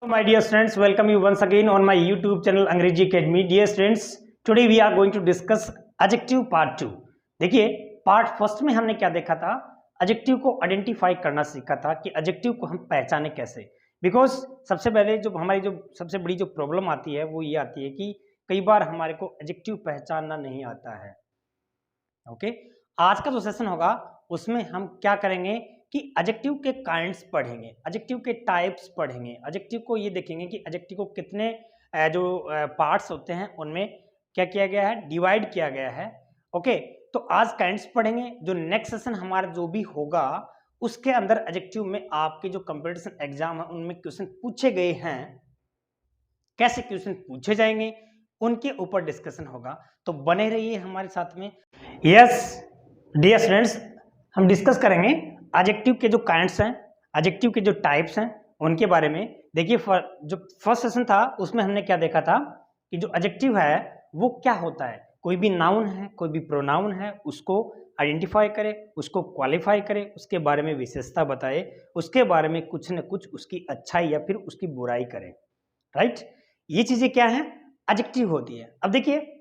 My dear students, welcome you once again on my YouTube channel अंग्रेजी Academy. Dear students, today we are going to discuss adjective part 2. देखिए part first में हमने क्या देखा था, adjective को identify करना सीखा था कि एडजेक्टिव को हम पहचाने कैसे। बिकॉज सबसे पहले जो हमारी जो सबसे बड़ी जो प्रॉब्लम आती है वो ये आती है कि कई बार हमारे को एडजेक्टिव पहचानना नहीं आता है। ओके, आज का जो सेशन होगा उसमें हम क्या करेंगे कि एडजेक्टिव के काइंड्स पढ़ेंगे, एडजेक्टिव के टाइप्स पढ़ेंगे, एडजेक्टिव को ये देखेंगे कि एडजेक्टिव को कितने जो पार्ट्स होते हैं उनमें क्या किया गया है, डिवाइड किया गया है। ओके, तो आज काइंड्स पढ़ेंगे। जो नेक्स्ट सेशन हमारा जो भी होगा उसके अंदर एडजेक्टिव में आपके जो कंपटीशन एग्जाम है उनमें क्वेश्चन पूछे गए हैं, कैसे क्वेश्चन पूछे जाएंगे उनके ऊपर डिस्कशन होगा। तो बने रहिए हमारे साथ में। यस डियर स्टूडेंट्स, हम डिस्कस करेंगे एडजेक्टिव के जो काइंड्स हैं, एडजेक्टिव के जो टाइप्स हैं उनके बारे में। देखिए जो फर्स्ट सेशन था उसमें हमने क्या देखा था कि जो एडजेक्टिव है वो क्या होता है। कोई भी नाउन है, कोई भी प्रोनाउन है, उसको आइडेंटिफाई करे, उसको क्वालिफाई करे, उसके बारे में विशेषता बताए, उसके बारे में कुछ न कुछ उसकी अच्छाई या फिर उसकी बुराई करे। राइट, ये चीजें क्या है, एडजेक्टिव होती है। अब देखिए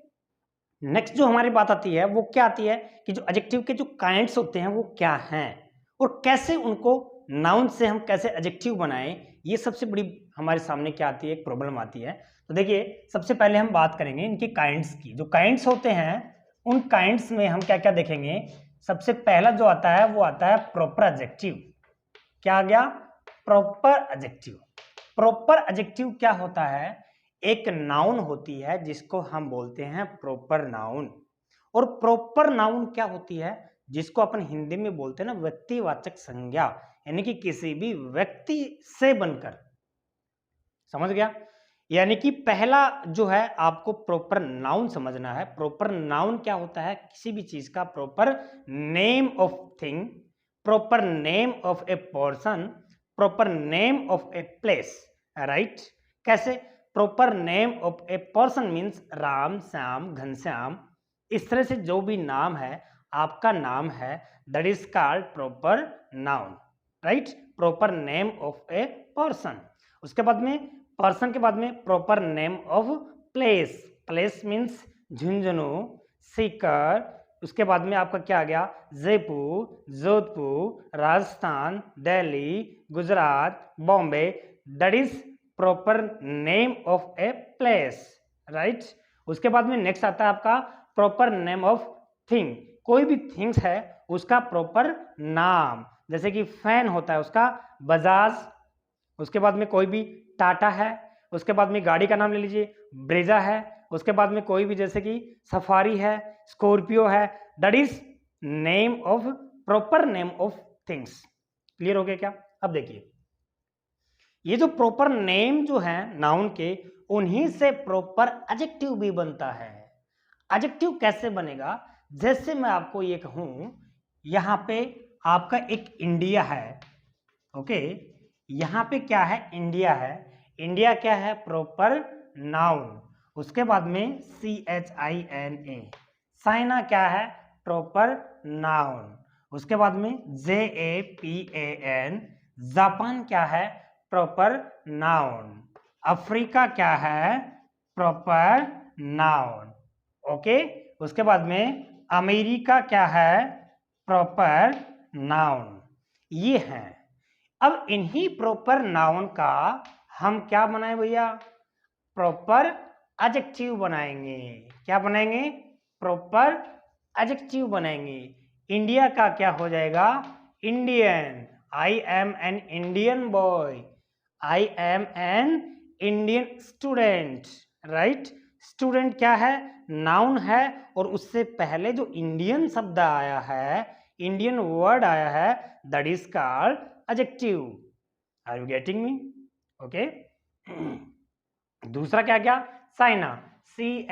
नेक्स्ट जो हमारी बात आती है वो क्या आती है कि जो एडजेक्टिव के जो काइंड्स होते हैं वो क्या हैं और कैसे उनको नाउन से हम कैसे एडजेक्टिव बनाएं। ये सबसे बड़ी हमारे सामने क्या आती है, एक प्रॉब्लम आती है। तो देखिए सबसे पहले हम बात करेंगे इनके काइंड्स की। जो काइंड्स होते हैं उन काइंड्स में हम क्या क्या देखेंगे। सबसे पहला जो आता है वो आता है प्रॉपर एडजेक्टिव। क्या आ गया, प्रॉपर एडजेक्टिव। प्रॉपर एडजेक्टिव क्या होता है, एक नाउन होती है जिसको हम बोलते हैं प्रॉपर नाउन। और प्रॉपर नाउन क्या होती है, जिसको अपन हिंदी में बोलते हैं ना व्यक्तिवाचक संज्ञा, यानी कि किसी भी व्यक्ति से बनकर। समझ गया, यानी कि पहला जो है आपको प्रॉपर नाउन समझना है। प्रॉपर नाउन क्या होता है, किसी भी चीज का proper name of thing, proper name of a person, proper name of a place. Right, कैसे, proper name of a person means Ram, Shyam, Ghanshyam, इस तरह से जो भी नाम है, आपका नाम है, that is called proper noun. Right, proper name of a person. उसके बाद में पर्सन के बाद में proper name of place. Place means Jhunjhunu, Sikar. उसके बाद में आपका क्या आ गया, Jaipur, Jodhpur, Rajasthan, Delhi, Gujarat, Bombay, that is proper name of a place. Right, उसके बाद में नेक्स्ट आता है आपका प्रॉपर नेम ऑफ थिंग। कोई भी थिंग्स है उसका प्रॉपर नाम, जैसे कि फैन होता है उसका बजाज। उसके बाद में कोई भी टाटा है, उसके बाद में गाड़ी का नाम ले लीजिए ब्रेजा है, उसके बाद में कोई भी जैसे कि सफारी है, स्कॉर्पियो है, that is name of proper name of things. Clear हो गया क्या। अब देखिए ये जो प्रॉपर नेम जो है नाउन के, उन्हीं से प्रॉपर एडजेक्टिव भी बनता है। एडजेक्टिव कैसे बनेगा, जैसे मैं आपको ये कहूं यहां पे आपका एक इंडिया है। ओके, यहां पे क्या है, इंडिया है। इंडिया क्या है, प्रॉपर नाउन। उसके बाद में CHINA, चाइना क्या है, प्रॉपर नाउन। उसके बाद में JAPAN, जापान क्या है, प्रॉपर नाउन। अफ्रीका क्या है, प्रॉपर नाउन। ओके, उसके बाद में अमेरिका क्या है, प्रॉपर नाउन। ये है। अब इन्हीं प्रॉपर नाउन का हम क्या बनाए भैया, प्रॉपर एडजेक्टिव बनाएंगे। क्या बनाएंगे, प्रॉपर एडजेक्टिव बनाएंगे। इंडिया का क्या हो जाएगा, Indian. I am an Indian boy, I am an Indian student. Right, student क्या है, नाउन है, और उससे पहले जो इंडियन शब्द आया है, इंडियन वर्ड आया है, that is called adjective. Are you getting me. Okay, दूसरा क्या क्या, चाइना, CHINESE,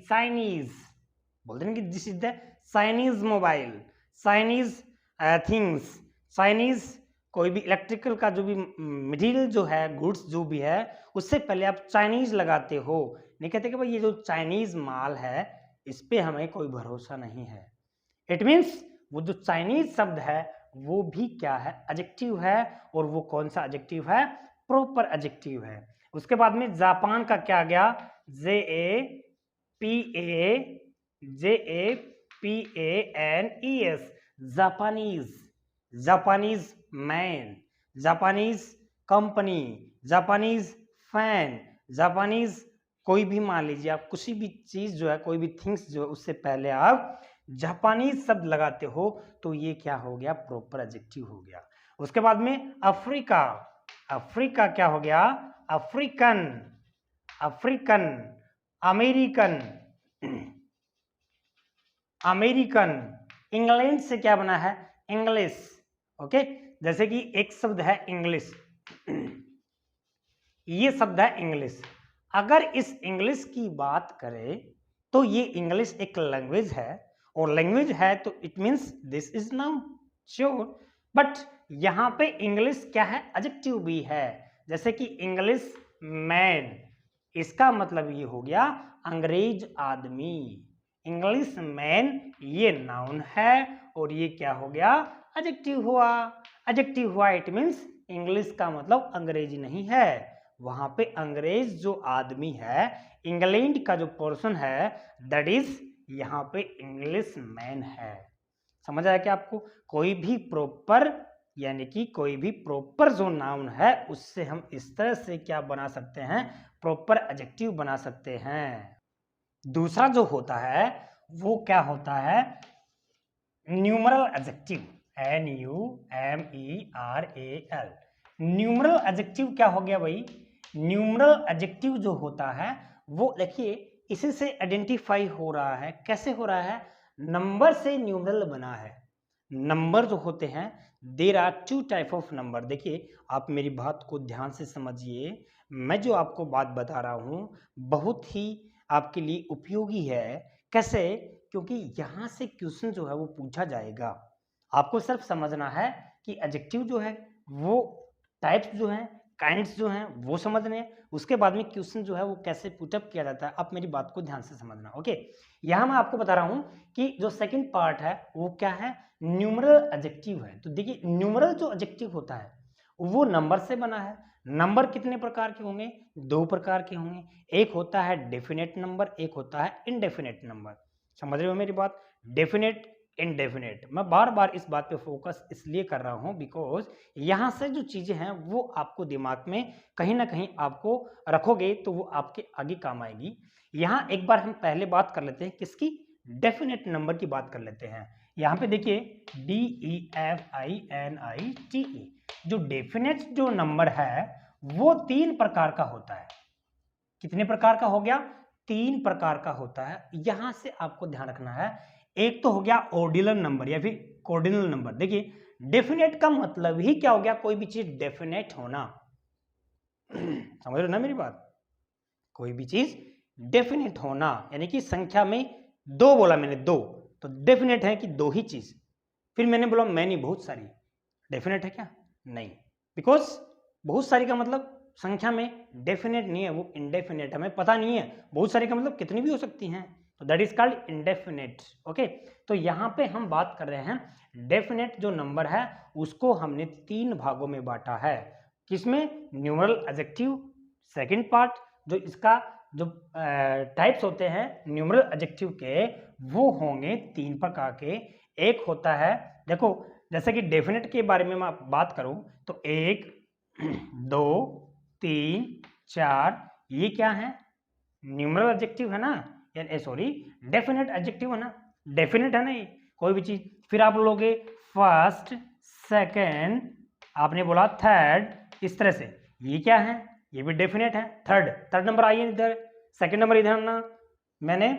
चाइनीज। बोलते हैं कि this is the Chinese mobile, Chinese things, Chinese कोई भी इलेक्ट्रिकल का जो भी मटेरियल जो है, गुड्स जो भी है, उससे पहले आप चाइनीज लगाते हो। नहीं कहते कि भाई ये जो चाइनीज माल है इस पे हमें कोई भरोसा नहीं है। इट मीन्स वो जो चाइनीज शब्द है वो भी क्या है, एडजेक्टिव है। और वो कौन सा एडजेक्टिव है, प्रॉपर एडजेक्टिव है। उसके बाद में जापान का क्या आ गया, JAPANES, Japanese, Japanese man, Japanese company, Japanese fan, Japanese कोई भी मान लीजिए आप, किसी भी चीज जो है, कोई भी थिंग्स जो है, उससे पहले आप जापानीज शब्द लगाते हो तो ये क्या हो गया, प्रॉपर एडजेक्टिव हो गया। उसके बाद में अफ्रीका, अफ्रीका क्या हो गया, African, African, American, American, England से क्या बना है, इंग्लिश। ओके, जैसे कि एक शब्द है इंग्लिश, ये शब्द है इंग्लिश। अगर इस इंग्लिश की बात करें तो ये इंग्लिश एक लैंग्वेज है, और लैंग्वेज है तो it means this is noun, sure. But यहां पे इंग्लिश क्या है, एडजेक्टिव भी है। जैसे कि इंग्लिश मैन, इसका मतलब ये हो गया अंग्रेज आदमी। इंग्लिश मैन ये नाउन है और ये क्या हो गया, एडजेक्टिव हुआ। एडजेक्टिव हुआ इट मींस इंग्लिश का मतलब अंग्रेजी नहीं है, वहां पे अंग्रेज जो आदमी है, इंग्लैंड का जो पर्सन है, दैट इज यहाँ पे इंग्लिश मैन है। समझ आया क्या आपको? कोई भी प्रॉपर, यानी कि कोई भी प्रॉपर जो नाउन है उससे हम इस तरह से क्या बना सकते हैं, प्रॉपर एडजेक्टिव बना सकते हैं। दूसरा जो होता है वो क्या होता है, numeral adjective, NUMERAL। Numeral adjective क्या हो गया भाई, न्यूमरल एडजेक्टिव जो होता है वो देखिए इसी से आइडेंटिफाई हो रहा है। कैसे हो रहा है, नंबर से न्यूमरल बना है। नंबर जो होते हैं, there are two type of number. देखिए आप मेरी बात को ध्यान से समझिए, मैं जो आपको बात बता रहा हूं बहुत ही आपके लिए उपयोगी है। कैसे, क्योंकि यहाँ से क्वेश्चन जो है वो पूछा जाएगा। आपको सिर्फ समझना है कि एडजेक्टिव जो है वो टाइप्स जो हैं, काइंड्स जो हैं वो समझने हैं। उसके बाद में क्वेश्चन जो है वो कैसे पुटअप किया जाता है, आप मेरी बात को ध्यान से समझना। ओके, यहाँ मैं आपको बता रहा हूँ कि जो सेकंड पार्ट है वो क्या है, न्यूमरल एडजेक्टिव है। तो देखिए न्यूमरल जो एडजेक्टिव होता है वो नंबर से बना है। नंबर कितने प्रकार के होंगे, दो प्रकार के होंगे। एक होता है डेफिनेट नंबर, एक होता है इनडेफिनेट नंबर। समझ रहे हो मेरी बात, डेफिनेट इनडेफिनेट। मैं बार बार इस बात पे फोकस इसलिए कर रहा हूं बिकॉज यहां से जो चीजें हैं वो आपको दिमाग में कहीं ना कहीं आपको रखोगे तो वो आपके आगे काम आएगी। यहां एक बार हम पहले बात कर लेते हैं किसकी, डेफिनेट नंबर की बात कर लेते हैं। यहाँ पे देखिए DEFINITE, जो डेफिनेट जो नंबर है वो तीन प्रकार का होता है। कितने प्रकार का हो गया, तीन प्रकार का होता है। यहां से आपको ध्यान रखना है, एक तो हो गया ऑर्डिनल नंबर या फिर कोऑर्डिनल नंबर। देखिए डेफिनेट का मतलब ही क्या हो गया, कोई भी चीज डेफिनेट होना। समझ रहे हो ना मेरी बात, कोई भी चीज डेफिनेट होना, यानी कि संख्या में दो बोला मैंने, दो, तो डेफिनेट है कि दो ही चीज। फिर मैंने बोला मैनी, बहुत सारी, डेफिनेट है क्या, नहीं, बिकॉज बहुत सारी का मतलब संख्या में डेफिनेट नहीं है, वो इनडेफिनेट, हमें पता नहीं है बहुत सारी का मतलब कितनी भी हो सकती हैं, तो that is called indefinite. Okay, तो यहाँ पे हम बात कर रहे हैं डेफिनेट जो नंबर है उसको हमने तीन भागों में बांटा है। किसमें, न्यूमरल एडजेक्टिव सेकंड पार्ट, जो इसका जो टाइप्स होते हैं न्यूमरल एडजेक्टिव के वो होंगे तीन प्रकार के। एक होता है, देखो जैसे कि डेफिनेट के बारे में मैं बात करूं तो एक, दो, तीन, चार, ये क्या है, न्यूमरल एडजेक्टिव है ना, या सॉरी डेफिनेट एडजेक्टिव है ना, डेफिनेट है ना ये कोई भी चीज। फिर आप लोगे फर्स्ट, सेकंड, आपने बोला थर्ड, इस तरह से ये क्या है, ये भी डेफिनेट है। थर्ड, थर्ड नंबर आइए इधर, सेकंड नंबर इधर आना, मैंने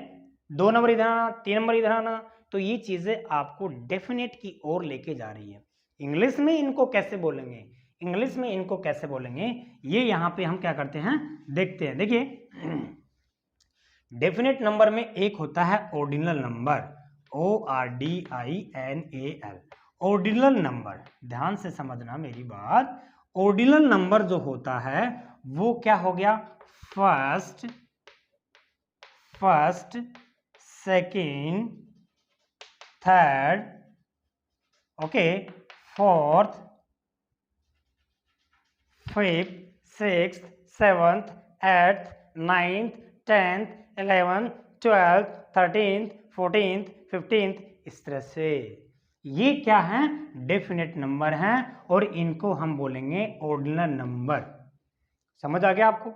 दो नंबर इधर आना, तीन नंबर इधर आना, तो ये चीजें आपको डेफिनेट की ओर लेके जा रही है। इंग्लिश में इनको कैसे बोलेंगे, इंग्लिश में इनको कैसे बोलेंगे, ये यहाँ पे हम क्या करते हैं देखते हैं। देखिए डेफिनेट नंबर में एक होता है ordinal number, ORDINAL, ordinal number. ध्यान से समझना मेरी बात, ऑर्डिनल नंबर जो होता है वो क्या हो गया, first, second, third, okay, fourth, fifth, sixth, seventh, eighth, ninth, tenth, 11th, 12th, 13th, 14th, 15th, इस तरह से। ये क्या है? डेफिनेट नंबर हैं और इनको हम बोलेंगे ऑर्डिनल नंबर। समझ आ गया आपको?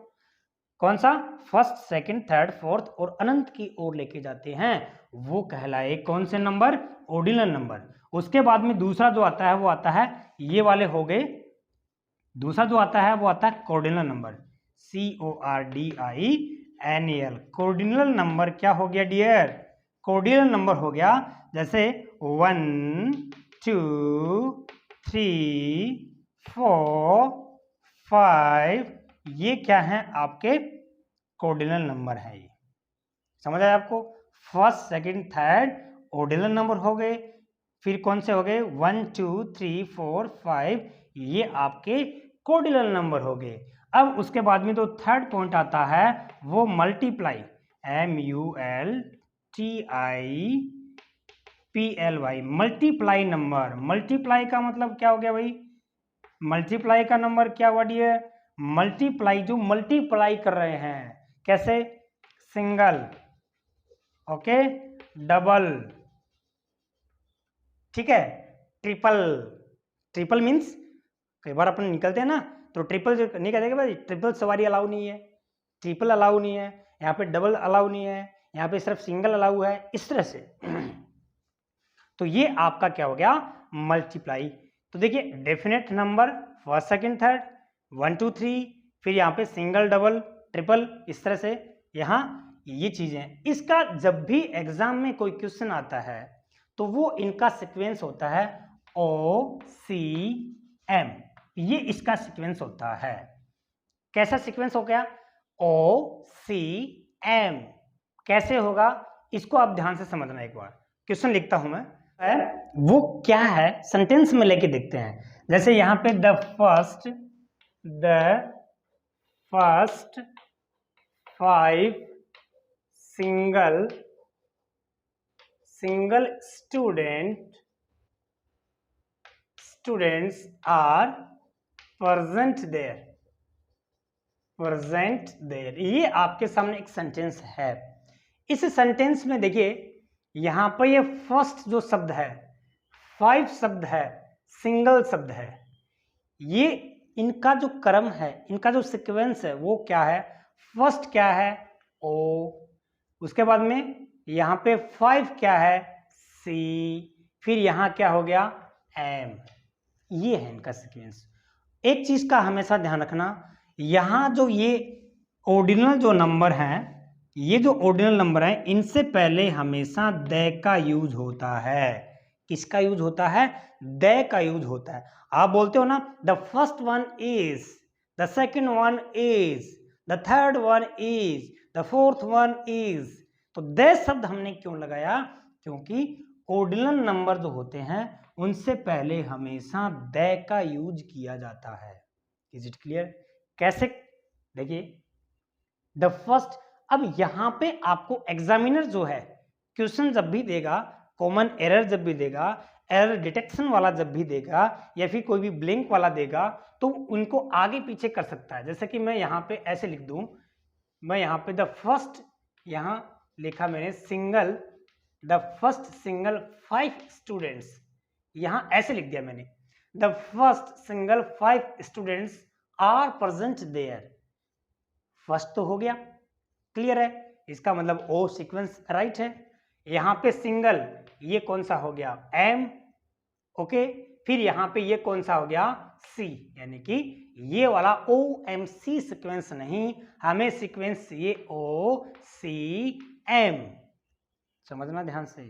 कौन सा? फर्स्ट, सेकंड, थर्ड, फोर्थ और अनंत की ओर लेके जाते हैं वो कहलाए कौन से नंबर? Ordinal number. उसके बाद में दूसरा जो आता है वो आता है, ये वाले हो गए। दूसरा जो आता है वो आता है कोऑर्डिनल नंबर, CORDINAL। कोऑर्डिनल नंबर क्या हो गया डियर? कोऑर्डिनल नंबर हो गया जैसे 1 2 3 4 5, ये क्या है आपके कोऑर्डिनल नंबर है। ये समझ आया आपको? First, second, third ordinal number हो गए। फिर कौन से हो गए? 1 2 3 4 5, ये आपके कोऑर्डिनल नंबर हो गए। अब उसके बाद में जो थर्ड पॉइंट आता है वो multiply, MULTIPLY, multiply number. Multiply का मतलब क्या हो गया भाई? मल्टीप्लाई का नंबर क्या हुआ डियर? मल्टीप्लाई, जो मल्टीप्लाई कर रहे हैं कैसे? सिंगल, ओके, डबल, ठीक है, ट्रिपल। ट्रिपल मीन्स कई बार अपन निकलते हैं ना तो ट्रिपल जो नहीं कहते कि भाई ट्रिपल सवारी अलाउ नहीं है, ट्रिपल अलाउ नहीं है, यहाँ पे डबल अलाउ नहीं है, यहाँ पे सिर्फ सिंगल अलाउ है, इस तरह से। तो ये आपका क्या हो गया? मल्टीप्लाई। तो देखिए definite number first, second, third, 1 2 3, फिर यहाँ पे सिंगल, डबल, ट्रिपल, इस तरह से यहाँ ये चीजें। इसका जब भी एग्जाम में कोई क्वेश्चन आता है तो वो इनका सीक्वेंस होता है OCM, ये इसका सीक्वेंस होता है। कैसा सीक्वेंस हो गया? OCM कैसे होगा इसको आप ध्यान से समझना। एक बार क्वेश्चन लिखता हूं मैं, वो क्या है सेंटेंस में लेके देखते हैं। जैसे यहाँ पे the first 5 single students are present there, ये आपके सामने एक सेंटेंस है। इस सेंटेंस में देखिए यहां पर ये फर्स्ट जो शब्द है, 5 शब्द है, सिंगल शब्द है, ये इनका जो क्रम है, इनका जो सीक्वेंस है वो क्या है? फर्स्ट क्या है? O, उसके बाद में यहाँ पे 5 क्या है? C, फिर यहाँ क्या हो गया? M। ये है इनका सीक्वेंस। एक चीज का हमेशा ध्यान रखना, यहाँ जो ये ऑर्डिनल जो नंबर हैं, ये जो ऑर्डिनल नंबर हैं, इनसे पहले हमेशा द का यूज होता है। किसका यूज होता है? द का यूज होता है। आप बोलते हो ना the first one is, the second one is, the third one is, the fourth one is, तो द शब्द हमने क्यों लगाया? क्योंकि ऑर्डिनल नंबर जो होते हैं उनसे पहले हमेशा द का यूज किया जाता है। Is it clear? कैसे? देखिए द फर्स्ट, अब यहां पे आपको एग्जामिनर जो है क्वेश्चन जब भी देगा, कॉमन एरर जब भी देगा, एरर डिटेक्शन वाला जब भी देगा, या फिर कोई भी ब्लैंक वाला देगा, तो उनको आगे पीछे कर सकता है। जैसे कि मैं यहाँ पे ऐसे लिख दूं, मैं यहाँ पे द फर्स्ट, यहाँ लिखा मैंने single, the first single 5 students, यहाँ ऐसे लिख दिया मैंने, the first single 5 students are present there. First तो हो गया, क्लियर है, इसका मतलब ओ सीक्वेंस राइट है। यहाँ पे सिंगल, ये कौन सा हो गया? एम, ओके, फिर यहाँ पे ये कौन सा हो गया? सी, यानी कि ये वाला ओ एम सी सीक्वेंस नहीं, हमें सीक्वेंस ये ओ सी एम। समझना ध्यान से,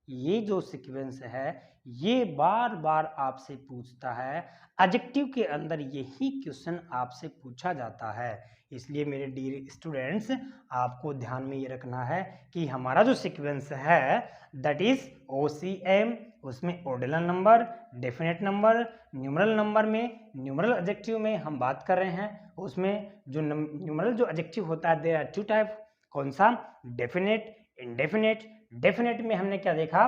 ये जो सीक्वेंस है ये बार बार आपसे पूछता है, एडजेक्टिव के अंदर यही क्वेश्चन आपसे पूछा जाता है। इसलिए मेरे डियर स्टूडेंट्स, आपको ध्यान में ये रखना है कि हमारा जो सीक्वेंस है दैट इज OCM, उसमें ordinal number, definite number, numeral number में, न्यूमरल एडजेक्टिव में हम बात कर रहे हैं, उसमें जो न्यूमरल जो एडजेक्टिव होता है देयर आर 2 टाइप। कौन सा? Definite, indefinite. डेफिनेट में हमने क्या देखा?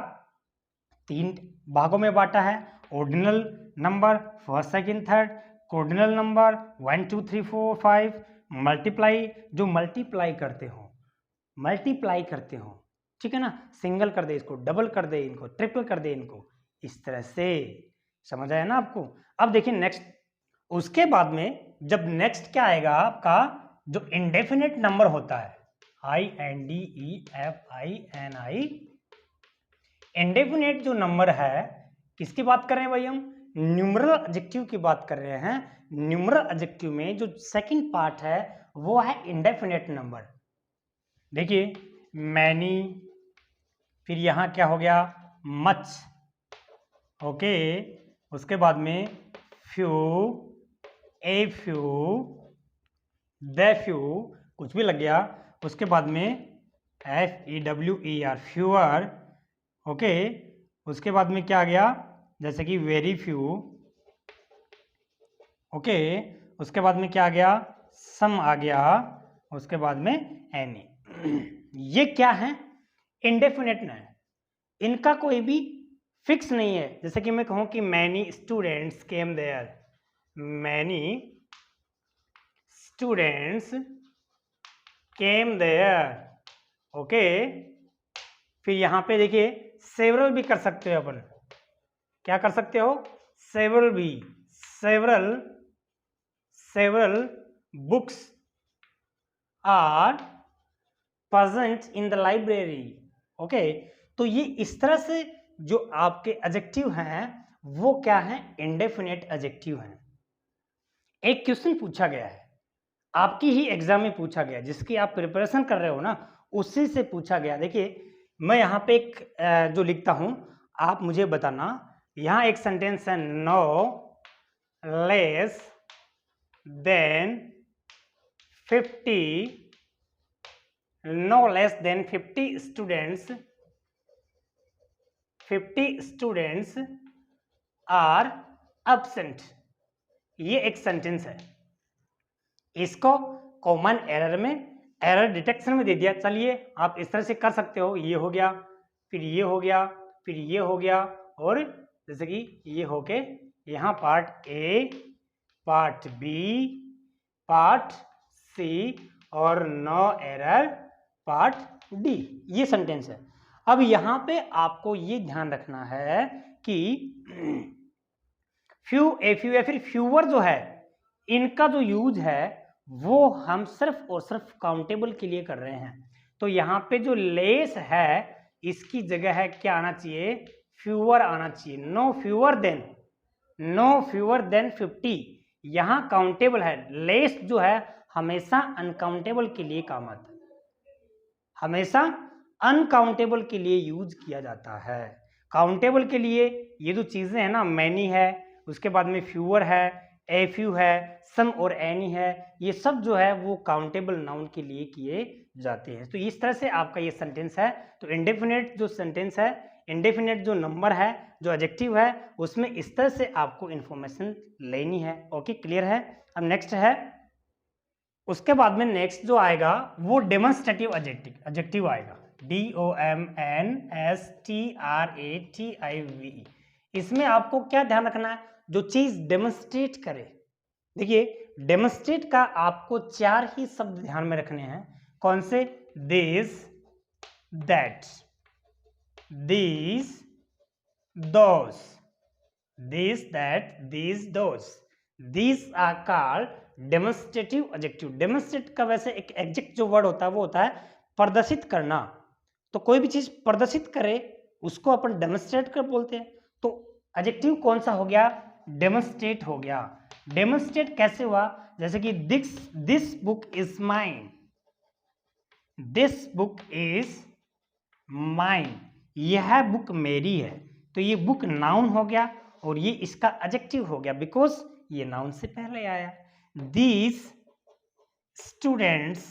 3 भागों में बांटा है, ordinal number first second third, coordinal number 1 2 3 4 5, multiply जो मल्टीप्लाई करते हो, ठीक है ना, सिंगल कर दे इसको, डबल कर दे इनको, ट्रिपल कर दे इनको, इस तरह से। समझ आया ना आपको? अब देखिए नेक्स्ट, उसके बाद में जब नेक्स्ट क्या आएगा आपका, जो इंडेफिनिट नंबर होता है, INDEFINI, इंडेफिनिट जो नंबर है, किसकी बात कर रहे हैं भाई हम? न्यूमरल एडजेक्टिव की बात कर रहे हैं। न्यूमरल एडजेक्टिव में जो सेकंड पार्ट है वो है इंडेफिनिट नंबर। देखिए मैनी, फिर यहां क्या हो गया, मच, ओके, उसके बाद में few, a few, the few, कुछ भी लग गया, उसके बाद में FEWER, फ्यूअर, ओके, उसके बाद में क्या आ गया, जैसे कि वेरी फ्यू, ओके, उसके बाद में क्या आ गया, सम आ गया, उसके बाद में एनी। ये क्या है, इंडेफिनिट है, इनका कोई भी फिक्स नहीं है। जैसे कि मैं कहूं कि many students came there, many students came there, okay. फिर यहां पे देखिए सेवरल भी कर सकते हो अपन, क्या कर सकते हो, सेवरल भी, several books are present in the library, okay. तो ये इस तरह से जो आपके एडजेक्टिव हैं वो क्या है, इंडेफिनिट एडजेक्टिव हैं। एक क्वेश्चन पूछा गया है, आपकी ही एग्जाम में पूछा गया, जिसकी आप प्रिपरेशन कर रहे हो ना, उसी से पूछा गया। देखिए मैं यहाँ पे एक जो लिखता हूं, आप मुझे बताना, यहाँ एक सेंटेंस है, no less than 50, no less than 50 students are absent. ये एक सेंटेंस है, इसको कॉमन एरर में, एरर डिटेक्शन में दे दिया। चलिए आप इस तरह से कर सकते हो, ये हो गया, फिर ये हो गया, फिर ये हो गया, और जैसे कि ये होके यहाँ part A, part B, part C, और नो एरर पार्ट डी, ये सेंटेंस है। अब यहाँ पे आपको ये ध्यान रखना है कि फ्यू, ए फ्यू या फिर फ्यूअर जो है, इनका जो यूज है वो हम सिर्फ और सिर्फ काउंटेबल के लिए कर रहे हैं। तो यहाँ पे जो लेस है इसकी जगह है क्या आना चाहिए, फ्यूअर आना चाहिए। नो फ्यूअर देन 50, यहाँ काउंटेबल है, लेस जो है हमेशा अनकाउंटेबल के लिए काम आता है, हमेशा अनकाउंटेबल के लिए यूज किया जाता है। काउंटेबल के लिए ये जो चीजें हैं ना, मैनी है, उसके बाद में फ्यूअर है, ए फ्यू है, सम और एनी है, ये सब जो है वो काउंटेबल नाउन के लिए किए जाते हैं। तो इस तरह से आपका ये सेंटेंस है। तो इंडेफिनिट जो सेंटेंस है, इंडेफिनिट जो नंबर है, जो एडजेक्टिव है, उसमें इस तरह से आपको इंफॉर्मेशन लेनी है। ओके, क्लियर है? अब नेक्स्ट है, उसके बाद में नेक्स्ट जो आएगा वो डेमोन्स्ट्रेटिव एडजेक्टिव आएगा, DOMNSTRATIVE। इसमें आपको क्या ध्यान रखना है, जो चीज डेमोन्स्ट्रेट करे। देखिए डेमोन्स्ट्रेट का आपको 4 ही शब्द ध्यान में रखने हैं। कौन से? This, that, this, those, this, that, this, those, this are called demonstrative adjective. Demonstrate का वैसे एक एग्जेक्ट जो वर्ड होता है वो होता है प्रदर्शित करना। तो कोई भी चीज प्रदर्शित करे उसको अपन डेमोन्स्ट्रेट कर बोलते हैं। तो एडजेक्टिव कौन सा हो गया? डेमोन्स्ट्रेट हो गया। डेमोन्स्ट्रेट कैसे हुआ? जैसे कि this book is mine, this book is mine, यह बुक मेरी है। तो ये बुक नाउन हो गया और ये इसका एडजेक्टिव हो गया, बिकॉज ये नाउन से पहले आया। These students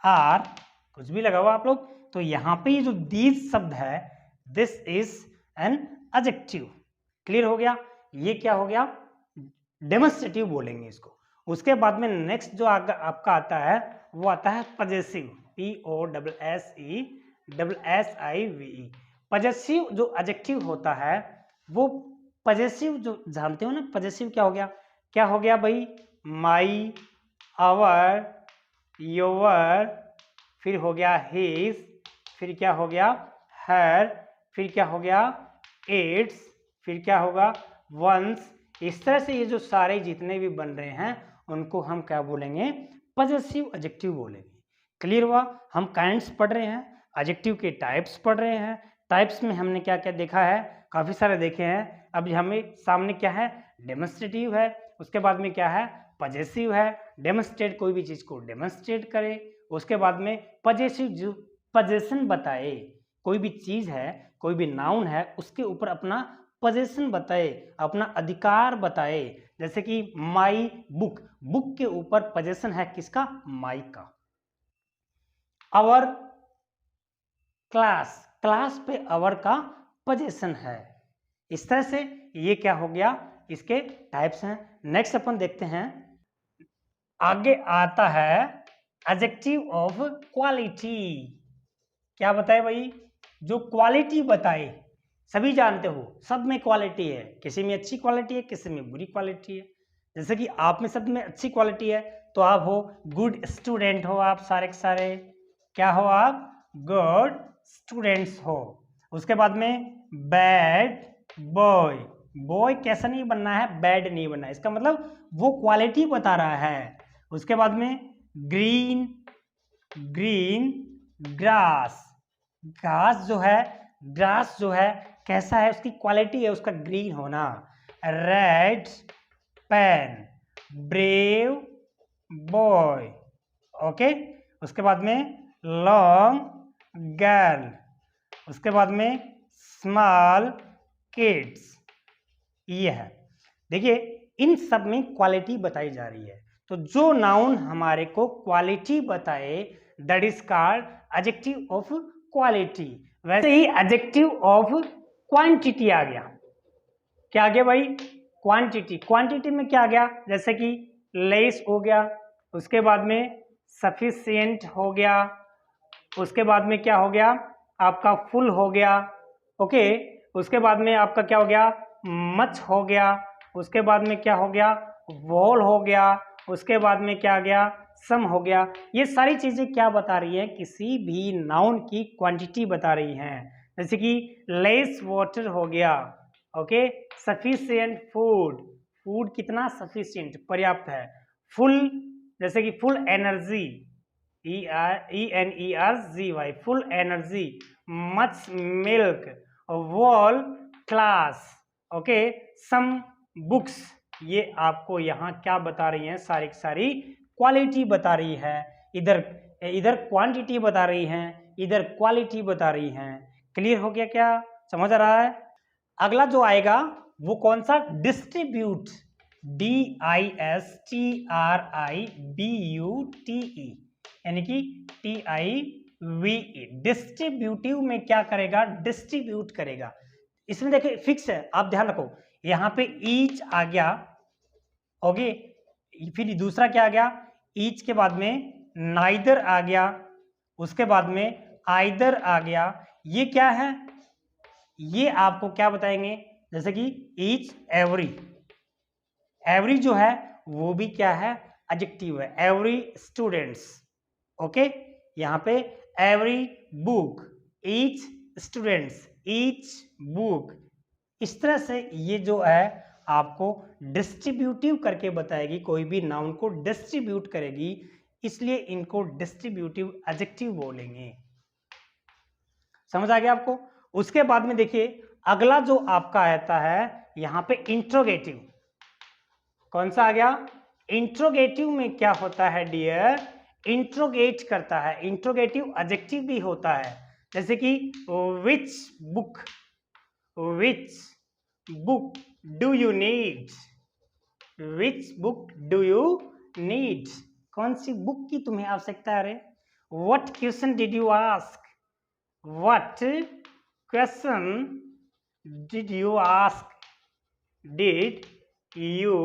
are, कुछ भी लगा हुआ आप लोग, तो यहां पे ये जो these शब्द है, this is an adjective। Clear हो गया? ये क्या हो गया? डेमोन्स्ट्रेटिव बोलेंगे इसको। उसके बाद में नेक्स्ट जो आपका आता है वो आता है पजेसिव, POSSESSIVE। पजेसिव जो एडजेक्टिव होता है वो पजेसिव जो जानते हो ना, पजेसिव क्या हो गया भाई, माई, आवर, योर, फिर हो गया हिज, फिर क्या हो गया हर, फिर क्या हो गया इट्स, फिर क्या होगा वंस। इस तरह से ये जो सारे जितने भी बन रहे हैं उनको हम क्या बोलेंगे, पजेसिव एडजेक्टिव बोलेंगे। क्लियर हुआ? हम काइंड्स पढ़ रहे हैं, एडजेक्टिव के टाइप्स पढ़ रहे हैं। टाइप्स में हमने क्या क्या देखा है, काफी सारे देखे हैं। अब हमें सामने क्या है, डेमोन्स्ट्रेटिव है, उसके बाद में क्या है, पजेसिव है। डेमोन्स्ट्रेट कोई भी चीज को डेमोन्स्ट्रेट करे, उसके बाद में पजेसिव जो पजेशन बताए, कोई भी चीज है, कोई भी नाउन है, उसके ऊपर अपना पजेशन बताए, अपना अधिकार बताए। जैसे कि माई बुक, बुक के ऊपर पजेशन है किसका, माई का। आवर क्लास, क्लास पे आवर का पजेशन है। इस तरह से ये क्या हो गया, इसके टाइप्स हैं। नेक्स्ट अपन देखते हैं, आगे आता है एडजेक्टिव ऑफ क्वालिटी। क्या बताए भाई, जो क्वालिटी बताए। सभी जानते हो सब में क्वालिटी है, किसी में अच्छी क्वालिटी है, किसी में बुरी क्वालिटी है। जैसे कि आप में सब में अच्छी क्वालिटी है तो आप हो गुड स्टूडेंट हो, आप सारे के सारे क्या हो, आप गुड स्टूडेंट्स हो। उसके बाद में बैड बॉय, बॉय कैसा नहीं बनना है, बैड नहीं बनना है, इसका मतलब वो क्वालिटी बता रहा है। उसके बाद में ग्रीन, ग्रीन ग्रास, ग्रास जो है कैसा है, उसकी क्वालिटी है उसका ग्रीन होना। Red pen, brave boy, okay. उसके बाद में लॉन्ग गर्ल, उसके बाद में स्मॉल किड्स, ये है। देखिए इन सब में क्वालिटी बताई जा रही है। तो जो नाउन हमारे को क्वालिटी बताए that is called adjective of quality. वैसे ही एडजेक्टिव ऑफ क्वांटिटी आ गया। क्या आ गया भाई, क्वांटिटी। क्वांटिटी में क्या आ गया, जैसे कि लेस हो गया, उसके बाद में सफिशिएंट हो गया, उसके बाद में क्या हो गया आपका फुल हो गया, ओके। उसके बाद में आपका क्या हो गया, मच हो गया, उसके बाद में क्या हो गया, वॉल हो गया, उसके बाद में क्या आ गया, सम हो गया। ये सारी चीजें क्या बता रही है, किसी भी नाउन की क्वांटिटी बता रही हैं। जैसे कि लेस वाटर हो गया, ओके। सफिशिएंट फूड, फूड कितना सफिशिएंट, पर्याप्त है। फुल, जैसे कि full energy, ENERGY, full energy. Much milk, wall class, okay. Some books, ये आपको यहाँ क्या बता रही हैं, सारी की सारी क्वालिटी बता रही है। इधर क्वांटिटी बता रही हैं, इधर क्वालिटी बता रही हैं। क्लियर हो गया, क्या समझ आ रहा है? अगला जो आएगा वो कौन सा, डिस्ट्रीब्यूट, DISTRIBUTE, यानी कि TIVE। डिस्ट्रीब्यूटिव में क्या करेगा, डिस्ट्रीब्यूट करेगा। इसमें देखिए फिक्स है, आप ध्यान रखो। यहाँ पे ईच आ गया, ओके। फिर दूसरा क्या आ गया, ईच के बाद में नाइदर आ गया, उसके बाद में आइदर आ गया। ये क्या है, ये आपको क्या बताएंगे, जैसे कि ईच, एवरी। एवरी जो है वो भी क्या है, एडजेक्टिव है। Every students, okay. यहाँ पे every book, each students, each book. इस तरह से ये जो है आपको डिस्ट्रीब्यूटिव करके बताएगी, कोई भी नाउन को डिस्ट्रीब्यूट करेगी, इसलिए इनको डिस्ट्रीब्यूटिव एडजेक्टिव बोलेंगे। समझ आ गया आपको? उसके बाद में देखिए अगला जो आपका आता है यहाँ पे इंट्रोगेटिव। कौन सा आ गया, इंट्रोगेटिव में क्या होता है डियर, इंट्रोगेट करता है। इंट्रोगेटिव एडजेक्टिव भी होता है, जैसे कि which book, which book do you need, which book do you need, कौन सी बुक की तुम्हें आवश्यकता है। What question did you ask, what question did you ask, did you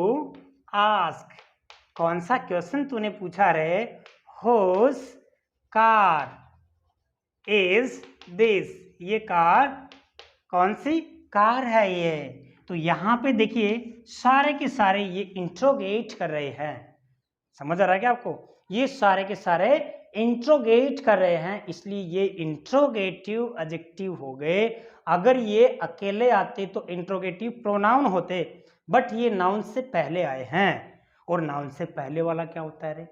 ask, कौन सा क्वेश्चन तूने पूछा रे। होस कार इज दिस, ये कार कौन सी कार है ये। तो यहाँ पे देखिए सारे के सारे ये इंट्रोगेट कर रहे हैं, समझ आ रहा है क्या आपको, ये सारे के सारे इंट्रोगेट कर रहे हैं, इसलिए ये इंट्रोगेटिव एडजेक्टिव हो गए। अगर ये अकेले आते तो इंट्रोगेटिव प्रोनाउन होते, बट ये नाउन से पहले आए हैं। और नाउन से पहले वाला क्या होता है रे,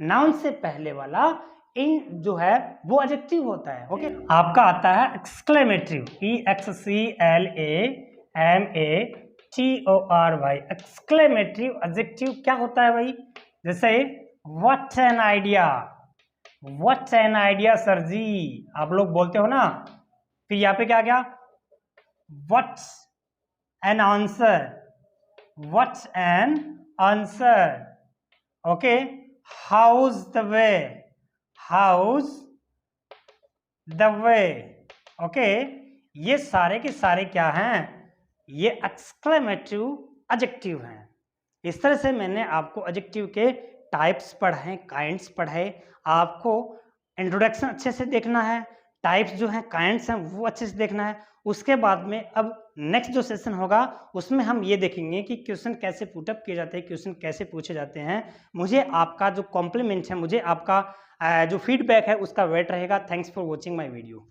नाउन से पहले वाला इन जो है वो एडजेक्टिव होता है। ओके, आपका आता है एक्सक्लेमेटरी, EXCLAMATORY, एक्सक्लेमेटरी एडजेक्टिव क्या होता है भाई, जैसे what an idea, what an idea sir ji, आप लोग बोलते हो ना। फिर यहाँ पे क्या गया, what's an answer, what's an answer. Okay, house the way, house the way. Okay, ये सारे के सारे क्या हैं, ये एक्सक्लेमेटिव एडजेक्टिव हैं। इस तरह से मैंने आपको एडजेक्टिव के टाइप्स पढ़ाए, काइंड्स पढ़ाए। आपको इंट्रोडक्शन अच्छे से देखना है, टाइप्स जो हैं काइंड्स हैं वो अच्छे से देखना है। उसके बाद में अब नेक्स्ट जो सेशन होगा उसमें हम ये देखेंगे कि क्वेश्चन कैसे पुटअप किए जाते हैं, क्वेश्चन कैसे पूछे जाते हैं। मुझे आपका जो कॉम्प्लीमेंट है, मुझे आपका जो फीडबैक है उसका वेट रहेगा। Thanks for watching my video.